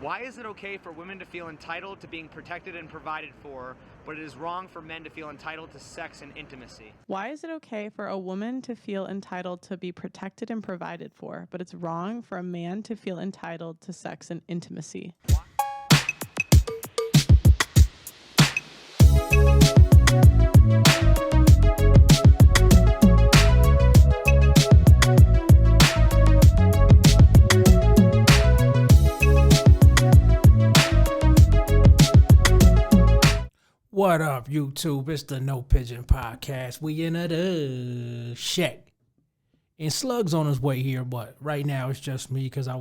Why is it okay for women to feel entitled to being protected and provided for, but it is wrong for men to feel entitled to sex and intimacy? Why is it okay for a woman to feel entitled to be protected and provided for, but it's wrong for a man to feel entitled to sex and intimacy? What up, YouTube? It's the No Pigeon Podcast. We in the shack. And Slug's on his way here, but right now it's just me because I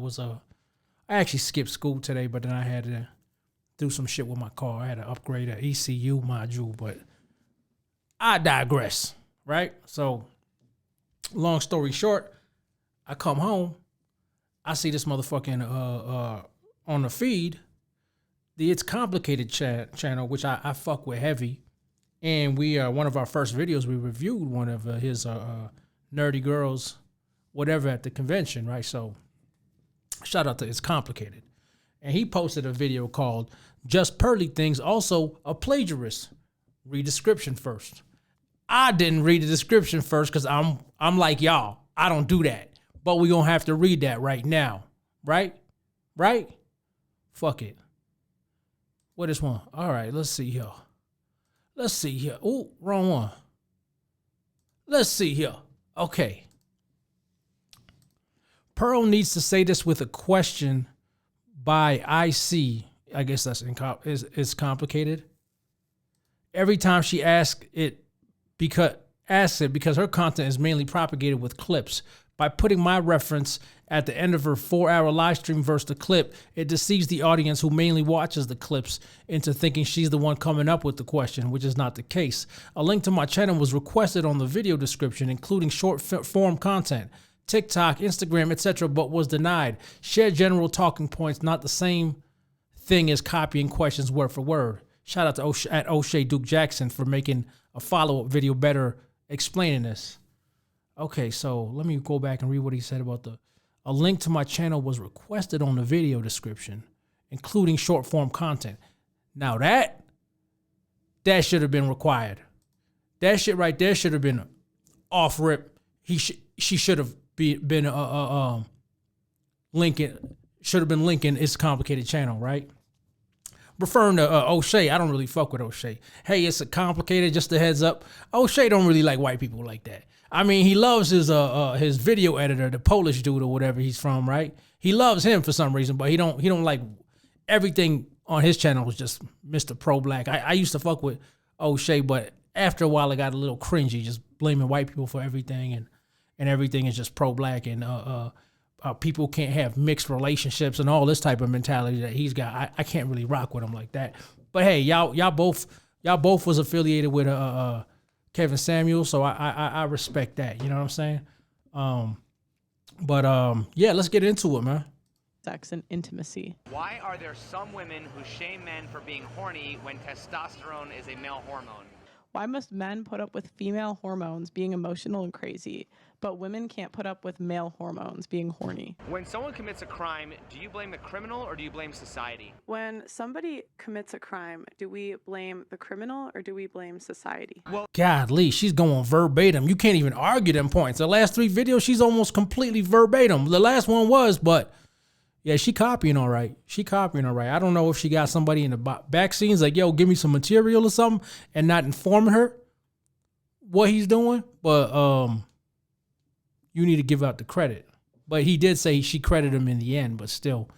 actually skipped school today, but then I had to do some shit with my car. I had to upgrade an ECU module, but I digress, right? So, long story short, I come home, I see this motherfucking on the feed, the It's Complicated channel, which I fuck with heavy. And we one of our first videos, we reviewed one of his nerdy girls, whatever, at the convention, right? So shout out to It's Complicated. And he posted a video called Just Pearly Things, also a plagiarist. Read description first. I didn't read the description first because I'm like y'all. I don't do that. But we gonna have to read that right now. Right? Right? Fuck it. What is one? All right, let's see here. Let's see here. Oh, wrong one. Let's see here. Okay. Pearl needs to say this with a question by IC. I guess that's is complicated. Every time she asks it because her content is mainly propagated with clips. By putting my reference at the end of her 4-hour live stream versus the clip, it deceives the audience who mainly watches the clips into thinking she's the one coming up with the question, which is not the case. A link to my channel was requested on the video description, including short form content, TikTok, Instagram, etc., but was denied. Share general talking points, not the same thing as copying questions word for word. Shout out to O'Shea Duke Jackson for making a follow-up video better explaining this. Okay, so let me go back and read what he said about a link to my channel was requested on the video description, including short form content. Now that should have been required. That shit right there should have been off rip. She should have been linking. Should have been linking It's Complicated channel, right? Referring to O'Shea, I don't really fuck with O'Shea. Hey, it's a complicated, just a heads up. O'Shea don't really like white people like that. I mean, he loves his video editor, the Polish dude or whatever he's from, right? He loves him for some reason, but he don't like everything on his channel was just Mr. Pro Black. I used to fuck with O'Shea, but after a while it got a little cringy, just blaming white people for everything and everything is just pro black and people can't have mixed relationships and all this type of mentality that he's got. I can't really rock with him like that. But hey, y'all both was affiliated with Kevin Samuel, so I respect that. You know what I'm saying? Yeah, let's get into it, man. Sex and intimacy. Why are there some women who shame men for being horny when testosterone is a male hormone? Why must men put up with female hormones being emotional and crazy, but women can't put up with male hormones being horny? When someone commits a crime, do you blame the criminal or do you blame society? When somebody commits a crime, do we blame the criminal or do we blame society? Well, Godly, she's going verbatim. You can't even argue them points. The last 3 videos, she's almost completely verbatim. The last one was, but yeah, she copying all right. I don't know if she got somebody in the back scenes like, yo, give me some material or something and not informing her what he's doing. But you need to give out the credit. But he did say she credited him in the end, but still,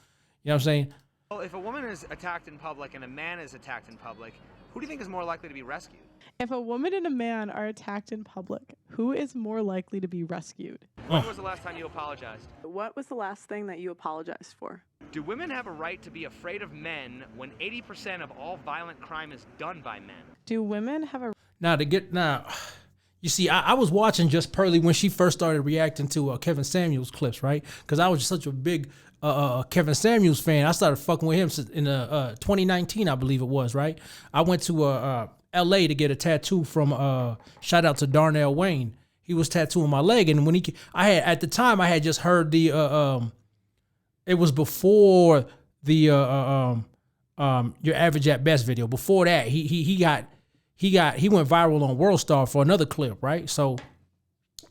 you know what I'm saying? well, if a woman is attacked in public and a man is attacked in public, who do you think is more likely to be rescued? If a woman and a man are attacked in public, who is more likely to be rescued? When was the last time you apologized? What was the last thing that you apologized for? Do women have a right to be afraid of men when 80% of all violent crime is done by men? Do women have a... Now, you see, I was watching Just Pearly when she first started reacting to Kevin Samuels clips, right? Because I was such a big Kevin Samuels fan. I started fucking with him in 2019, I believe it was, right? I went to LA to get a tattoo from shout out to Darnell Wayne. He was tattooing my leg, and when at the time I had just heard the it was before your average at best video. Before that, he went viral on World Star for another clip, right? So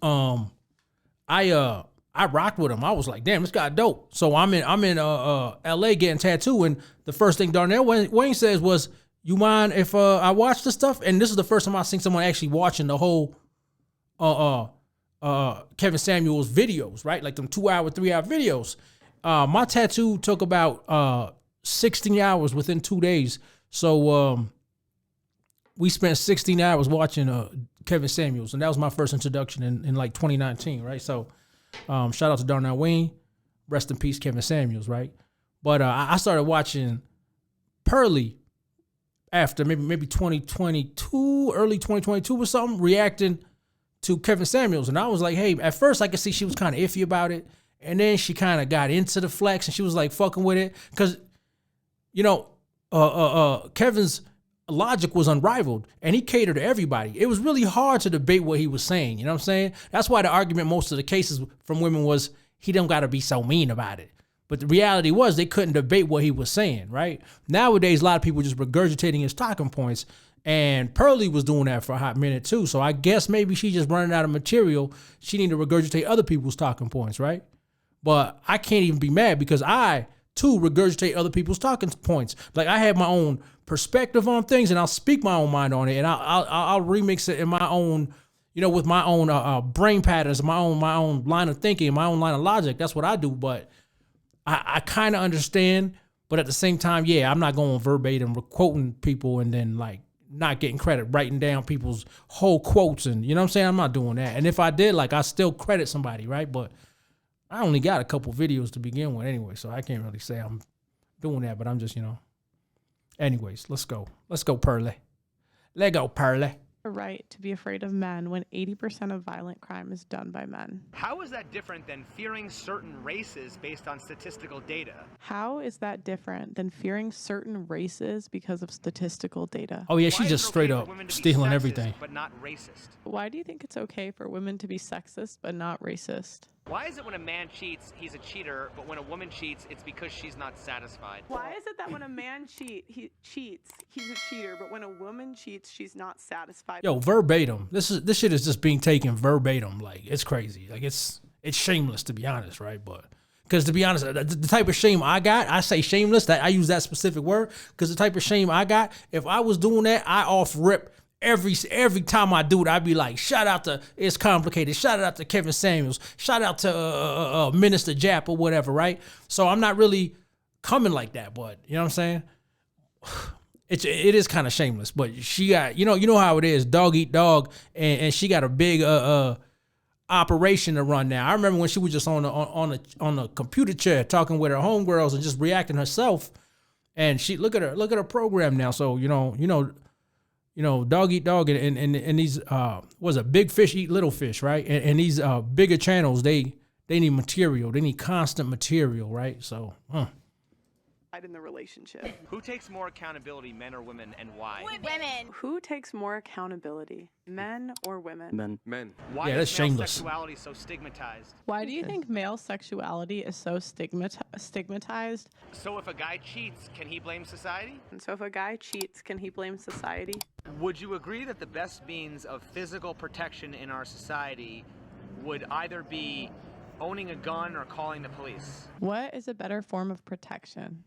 I rocked with him. I was like, damn, this guy dope. So I'm in LA getting tattooed, and the first thing Darnell Wayne says was, you mind if I watch this stuff? And this is the first time I've seen someone actually watching the whole Kevin Samuels videos, right? Like them 2-hour, 3-hour videos. My tattoo took about 16 hours within 2 days. So we spent 16 hours watching Kevin Samuels, and that was my first introduction in like 2019, right? So shout out to Darnell Wayne, rest in peace, Kevin Samuels, right? But I started watching Pearly after maybe 2022, early 2022 or something, reacting to Kevin Samuels. And I was like, hey, at first I could see she was kind of iffy about it. And then she kind of got into the flex and she was like fucking with it. Cause, you know, Kevin's logic was unrivaled and he catered to everybody. It was really hard to debate what he was saying. You know what I'm saying? That's why the argument most of the cases from women was he don't got to be so mean about it. But the reality was they couldn't debate what he was saying, right? Nowadays, a lot of people just regurgitating his talking points. And Pearly was doing that for a hot minute too. So I guess maybe she just running out of material. She need to regurgitate other people's talking points, right? But I can't even be mad because I, too, regurgitate other people's talking points. Like I have my own perspective on things and I'll speak my own mind on it. And I'll remix it in my own, you know, with my own brain patterns, my own line of thinking, my own line of logic. That's what I do. But I kind of understand, but at the same time, yeah, I'm not going verbatim quoting people and then like not getting credit, writing down people's whole quotes and you know what I'm saying? I'm not doing that. And if I did, like I still credit somebody, right? But I only got a couple videos to begin with anyway, so I can't really say I'm doing that, but I'm just, you know. Anyways, let's go. Let's go, Pearly. Let go, Pearly. A right to be afraid of men when 80% of violent crime is done by men. How is that different than fearing certain races based on statistical data? How is that different than fearing certain races because of statistical data? Oh, yeah, Why she's is just it okay straight for up women to be stealing sexist, everything. but not racist? Why do you think it's okay for women to be sexist but not racist? Why is it when a man cheats, he's a cheater, but when a woman cheats, it's because she's not satisfied? Why is it that when a man cheats, he's a cheater, but when a woman cheats, she's not satisfied? Yo, verbatim. This shit is just being taken verbatim. Like it's crazy. Like it's shameless to be honest, right? But because to be honest, the type of shame I got, I say shameless. That I use that specific word because the type of shame I got, if I was doing that, I off rip. Every time I do it, I'd be like, shout out to It's Complicated, shout out to Kevin Samuels, shout out to Minister Jap or whatever, right? So I'm not really coming like that, but you know what I'm saying? It is kind of shameless, but she got, you know how it is, dog eat dog, and she got a big operation to run now. I remember when she was just on a computer chair talking with her homegirls and just reacting herself, and she look at her program now. So you know, dog eat dog, and these was a big fish eat little fish, right? And these bigger channels, they need material, they need constant material, right? So, In the relationship. Who takes more accountability, men or women, and why? Women. Who takes more accountability, men or women? Men. Why Yeah, that's is male shameless. sexuality so stigmatized? Why do you think male sexuality is so stigmatized? So if a guy cheats, can he blame society? And so if a guy cheats, can he blame society? Would you agree that the best means of physical protection in our society would either be owning a gun or calling the police? What is a better form of protection?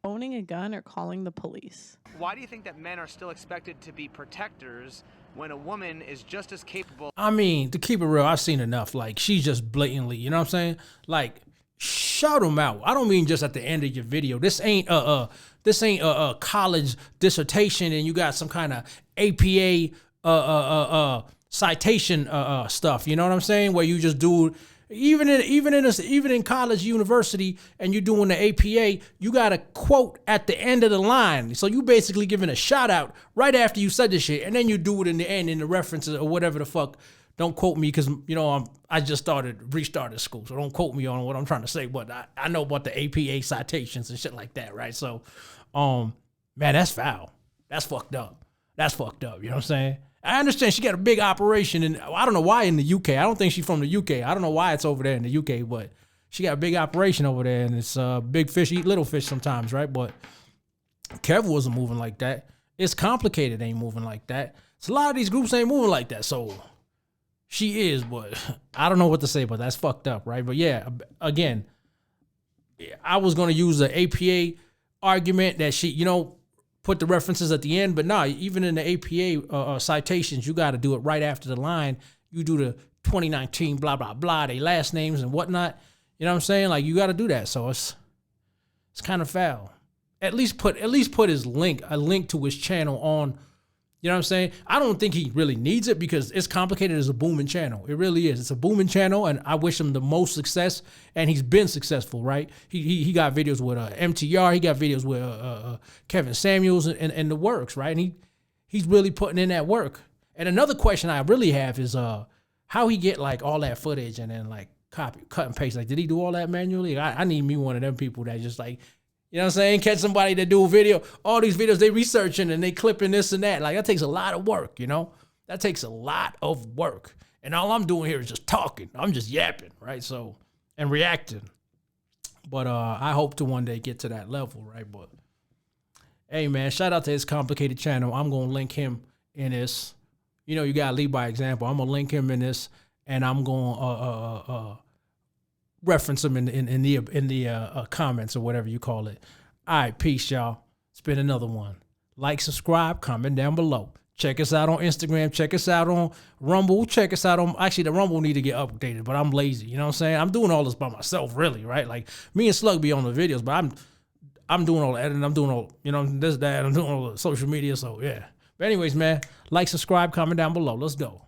Owning a gun or calling the police? Why do you think that men are still expected to be protectors when a woman is just as capable? I mean, to keep it real, I've seen enough. Like she's just blatantly, you know what I'm saying? Like, shout them out. I don't mean just at the end of your video. This ain't a college dissertation and you got some kind of APA citation stuff. You know what I'm saying? Where you just do. Even in college, university, and you're doing the APA, you got a quote at the end of the line. So you basically giving a shout out right after you said this shit, and then you do it in the end in the references or whatever the fuck. Don't quote me because I just restarted school, so don't quote me on what I'm trying to say. But I know about the APA citations and shit like that, right? So, man, that's foul. That's fucked up. That's fucked up. You know what I'm saying? I understand she got a big operation, and I don't know why in the UK. I don't think she's from the UK. I don't know why it's over there in the UK, but she got a big operation over there, and it's big fish eat little fish sometimes, right? But Kev wasn't moving like that. It's Complicated ain't moving like that. So a lot of these groups ain't moving like that. So she is, but I don't know what to say, but that's fucked up, right? But yeah, again, I was going to use the APA argument that she, put the references at the end, but nah, even in the APA citations, you got to do it right after the line. You do the 2019 blah, blah, blah, they last names and whatnot. You know what I'm saying? Like, you got to do that. So it's kind of foul. At least put his a link to his channel on. You know what I'm saying? I don't think he really needs it because It's Complicated as a booming channel. It really is. It's a booming channel, and I wish him the most success. And he's been successful, right? He got videos with MTR. He got videos with Kevin Samuels and the works, right? And he's really putting in that work. And another question I really have is how he get like all that footage and then like cut and paste. Like, did he do all that manually? I need me one of them people that just like, you know what I'm saying? Catch somebody that do a video. All these videos, they researching and they clipping this and that. Like, that takes a lot of work, That takes a lot of work. And all I'm doing here is just talking. I'm just yapping, right? So, and reacting. But I hope to one day get to that level, right? But, hey, man, shout out to his Complicated channel. I'm going to link him in this. You got to lead by example. I'm going to link him in this, and I'm going to reference them in the comments or whatever you call it. All right, peace, y'all. It's been another one. Like, subscribe, comment down below. Check us out on Instagram. Check us out on Rumble. Check us out on, actually, the Rumble need to get updated, but I'm lazy. You know what I'm saying? I'm doing all this by myself, really, right? Like, me and Slug be on the videos, but I'm doing all the editing. I'm doing all, this, that. I'm doing all the social media, so yeah. But anyways, man, like, subscribe, comment down below. Let's go.